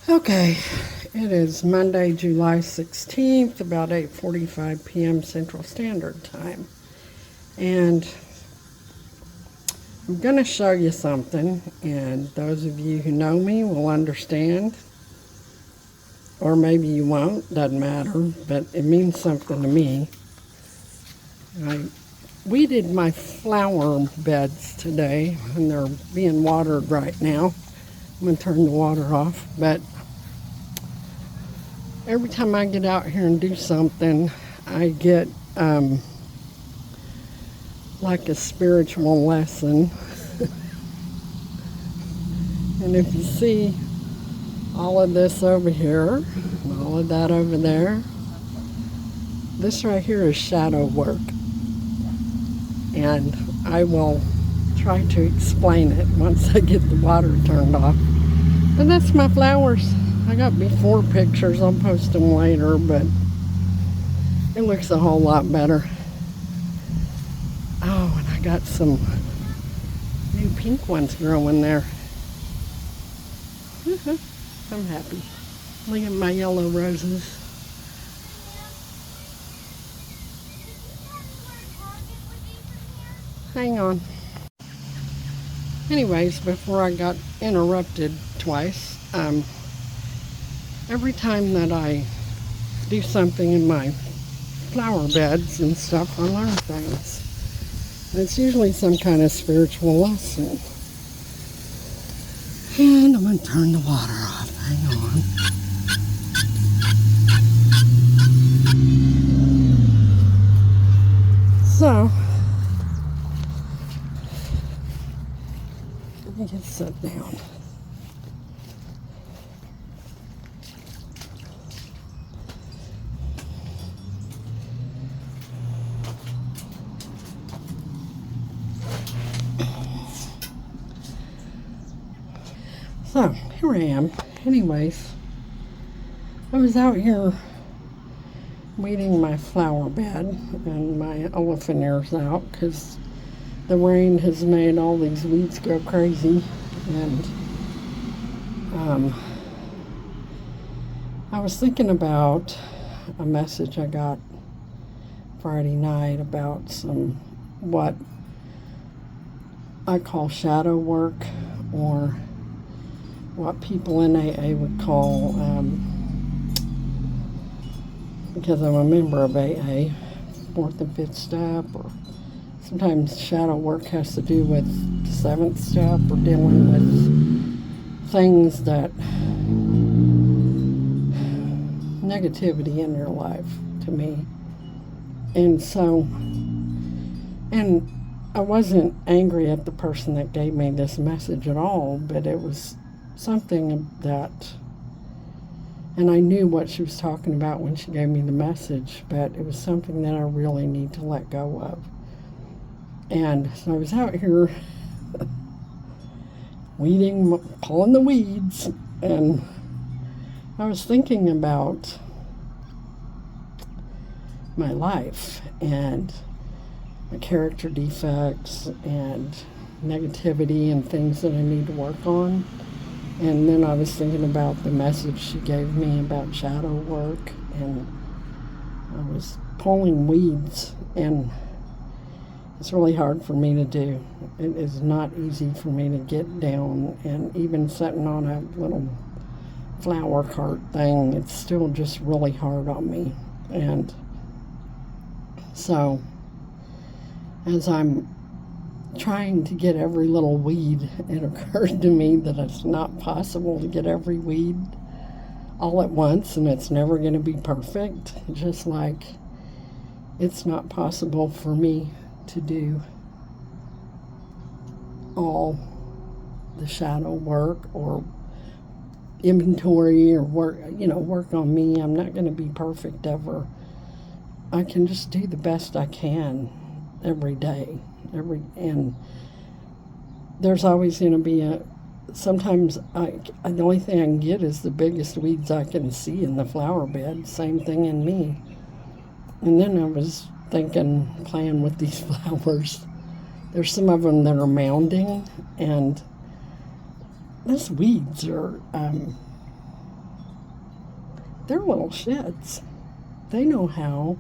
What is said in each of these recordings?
Okay, it is Monday, July 16th, about 8:45 p.m. Central Standard Time. And I'm going to show you something, and those of you who know me will understand, or maybe you won't, doesn't matter, but it means something to me. I weeded my flower beds today, and they're being watered right now. I'm going to turn the water off, but every time I get out here and do something, I get like a spiritual lesson. And if you see all of this over here, and all of that over there, this right here is shadow work. And I will try to explain it once I get the water turned off. But that's my flowers. I got before pictures. I'll post them later, but it looks a whole lot better. Oh, and I got some new pink ones growing there. I'm happy. Look at my yellow roses. Hang on. Anyways, before I got interrupted twice, every time that I do something in my flower beds and stuff, I learn things. And it's usually some kind of spiritual lesson. And I'm going to turn the water off. Hang on. So, let me get set down. So, here I am. Anyways, I was out here weeding my flower bed and my elephant ears out because the rain has made all these weeds go crazy. And I was thinking about a message I got Friday night about some what I call shadow work, or what people in AA would call, because I'm a member of AA, fourth and fifth step, or sometimes shadow work has to do with the seventh step, or dealing with things that, negativity in your life, to me. And so, and I wasn't angry at the person that gave me this message at all, but it was something that, and I knew what she was talking about when she gave me the message, but it was something that I really need to let go of. And so I was out here weeding, pulling the weeds, and I was thinking about my life and my character defects and negativity and things that I need to work on. And then I was thinking about the message she gave me about shadow work, and I was pulling weeds, and it's really hard for me to do. It is not easy for me to get down, and even sitting on a little flower cart thing, it's still just really hard on me. And so, as I'm trying to get every little weed, it occurred to me that it's not possible to get every weed all at once, and it's never going to be perfect. Just like it's not possible for me to do all the shadow work or inventory or work, work on me. I'm not going to be perfect ever. I can just do the best I can every day. And there's always going to be sometimes the only thing I can get is the biggest weeds I can see in the flower bed. Same thing in me. And then I was thinking, playing with these flowers. There's some of them that are mounding, and those weeds are they're little shits. They know how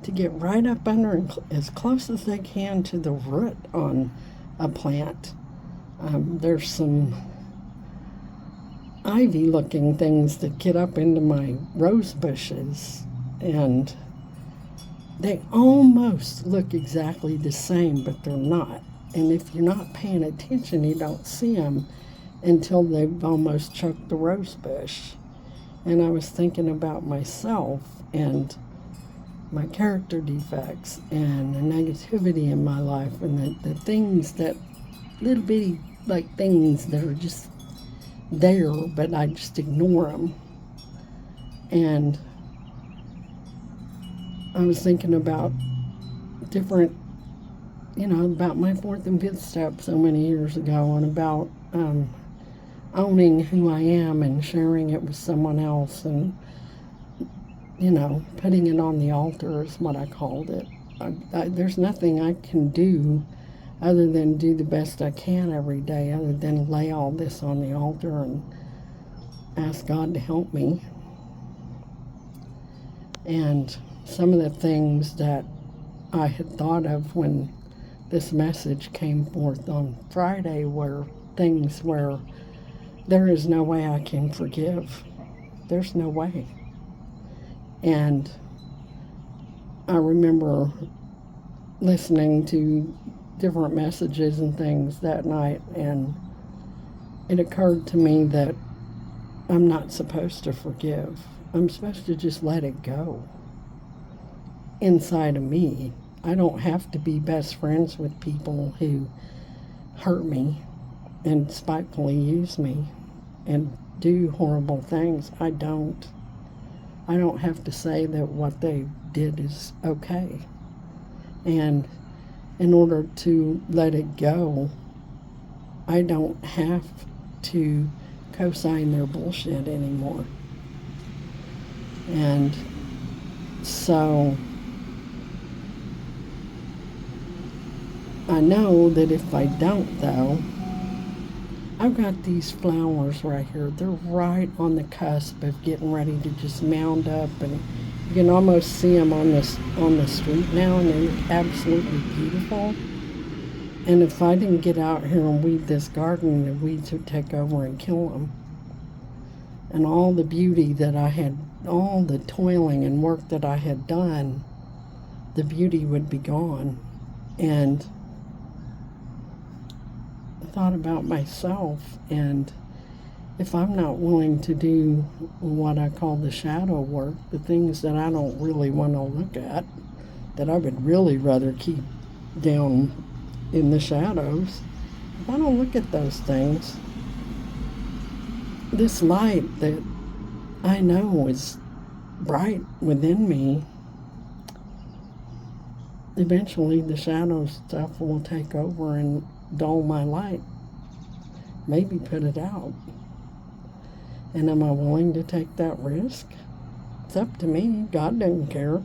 to get right up under and as close as they can to the root on a plant. There's some ivy looking things that get up into my rose bushes, and they almost look exactly the same, but they're not. And if you're not paying attention, you don't see them until they've almost choked the rose bush. And I was thinking about myself and my character defects and the negativity in my life, and the things that, little bitty like things that are just there, but I just ignore them. And I was thinking about different, about my fourth and fifth step so many years ago, and about owning who I am and sharing it with someone else, and putting it on the altar is what I called it. There's nothing I can do other than do the best I can every day, other than lay all this on the altar and ask God to help me. And some of the things that I had thought of when this message came forth on Friday were things where there is no way I can forgive. There's no way. And I remember listening to different messages and things that night, and it occurred to me that I'm not supposed to forgive. I'm supposed to just let it go inside of me. I don't have to be best friends with people who hurt me and spitefully use me and do horrible things. I don't have to say that what they did is okay. And in order to let it go, I don't have to co-sign their bullshit anymore. And so I know that if I don't, though, I've got these flowers right here. They're right on the cusp of getting ready to just mound up, and you can almost see them on the street now, and they're absolutely beautiful. And if I didn't get out here and weed this garden, the weeds would take over and kill them. And all the beauty that I had, all the toiling and work that I had done, the beauty would be gone. And I thought about myself, and if I'm not willing to do what I call the shadow work, the things that I don't really want to look at, that I would really rather keep down in the shadows, if I don't look at those things, this light that I know is bright within me, eventually the shadow stuff will take over and dull my light, maybe put it out. And am I willing to take that risk? It's up to me. God doesn't care.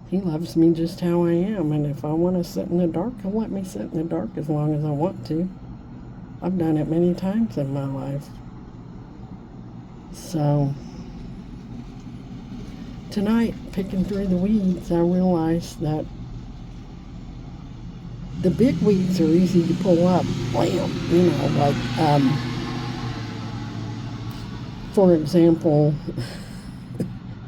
He loves me just how I am, and if I want to sit in the dark, he'll let me sit in the dark as long as I want to. I've done it many times in my life. So tonight, picking through the weeds, I realized that the big weeds are easy to pull up. Blam, for example,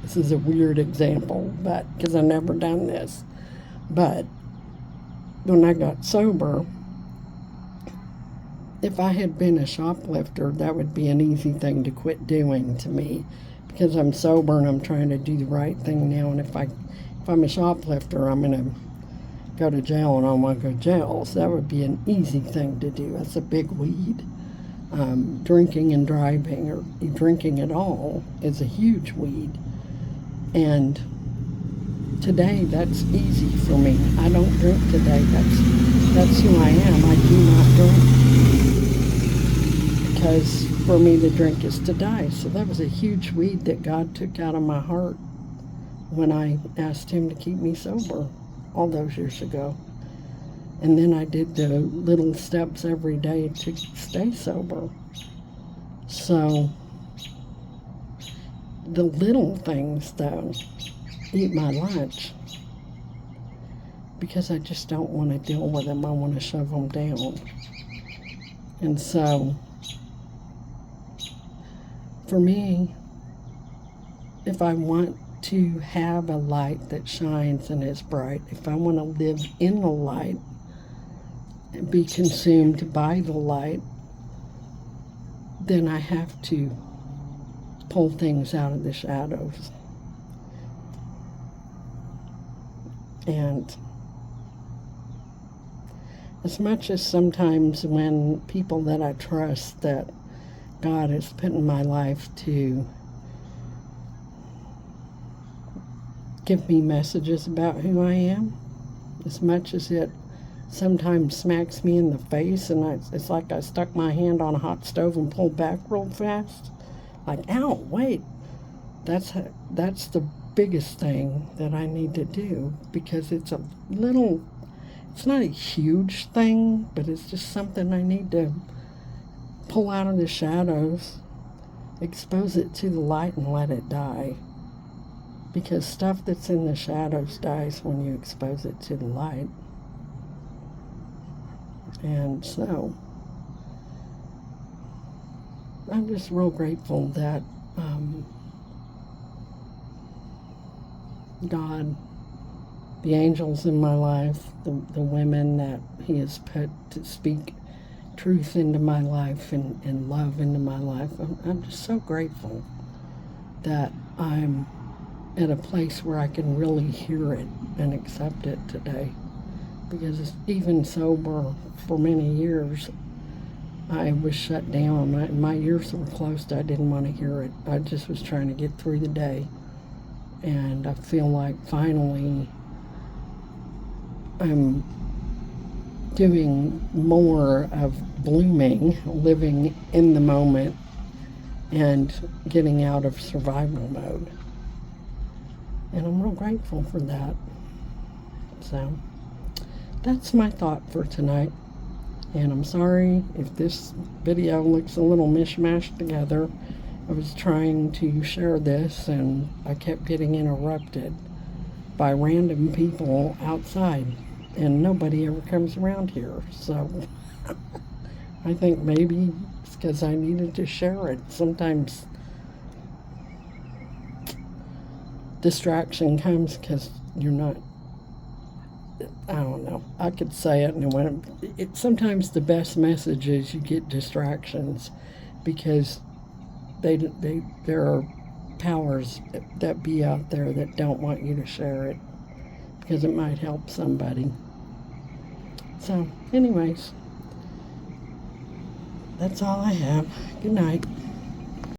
this is a weird example, but because I've never done this, but when I got sober, if I had been a shoplifter, that would be an easy thing to quit doing to me, because I'm sober and I'm trying to do the right thing now. And if I'm a shoplifter, I'm going to go to jail, and I don't want to go to jail. So that would be an easy thing to do. That's a big weed. Drinking and driving, or drinking at all, is a huge weed. And today, that's easy for me. I don't drink today. That's who I am. I do not drink, because for me to drink is to die. So that was a huge weed that God took out of my heart when I asked him to keep me sober all those years ago. And then I did the little steps every day to stay sober. So the little things, though, eat my lunch because I just don't want to deal with them. I want to shove them down. And so, for me, if I want to have a light that shines and is bright, if I want to live in the light and be consumed by the light, then I have to pull things out of the shadows. And as much as sometimes when people that I trust that God has put in my life to give me messages about who I am, as much as it sometimes smacks me in the face and it's like I stuck my hand on a hot stove and pulled back real fast. Like, ow, wait, that's the biggest thing that I need to do, because it's not a huge thing, but it's just something I need to pull out of the shadows, expose it to the light, and let it die. Because stuff that's in the shadows dies when you expose it to the light. And so, I'm just real grateful that God, the angels in my life, the women that He has put to speak truth into my life and love into my life, I'm just so grateful that I'm at a place where I can really hear it and accept it today. Because even sober for many years, I was shut down. My ears were closed. I didn't want to hear it. I just was trying to get through the day. And I feel like finally I'm doing more of blooming, living in the moment, and getting out of survival mode. And I'm real grateful for that. So that's my thought for tonight. And I'm sorry if this video looks a little mishmashed together. I was trying to share this and I kept getting interrupted by random people outside. And nobody ever comes around here. So I think maybe it's because I needed to share it. Sometimes distraction comes because you're not, I don't know, I could say it, and sometimes the best message is you get distractions, because there are powers that be out there that don't want you to share it because it might help somebody. So anyways, that's all I have. Good night.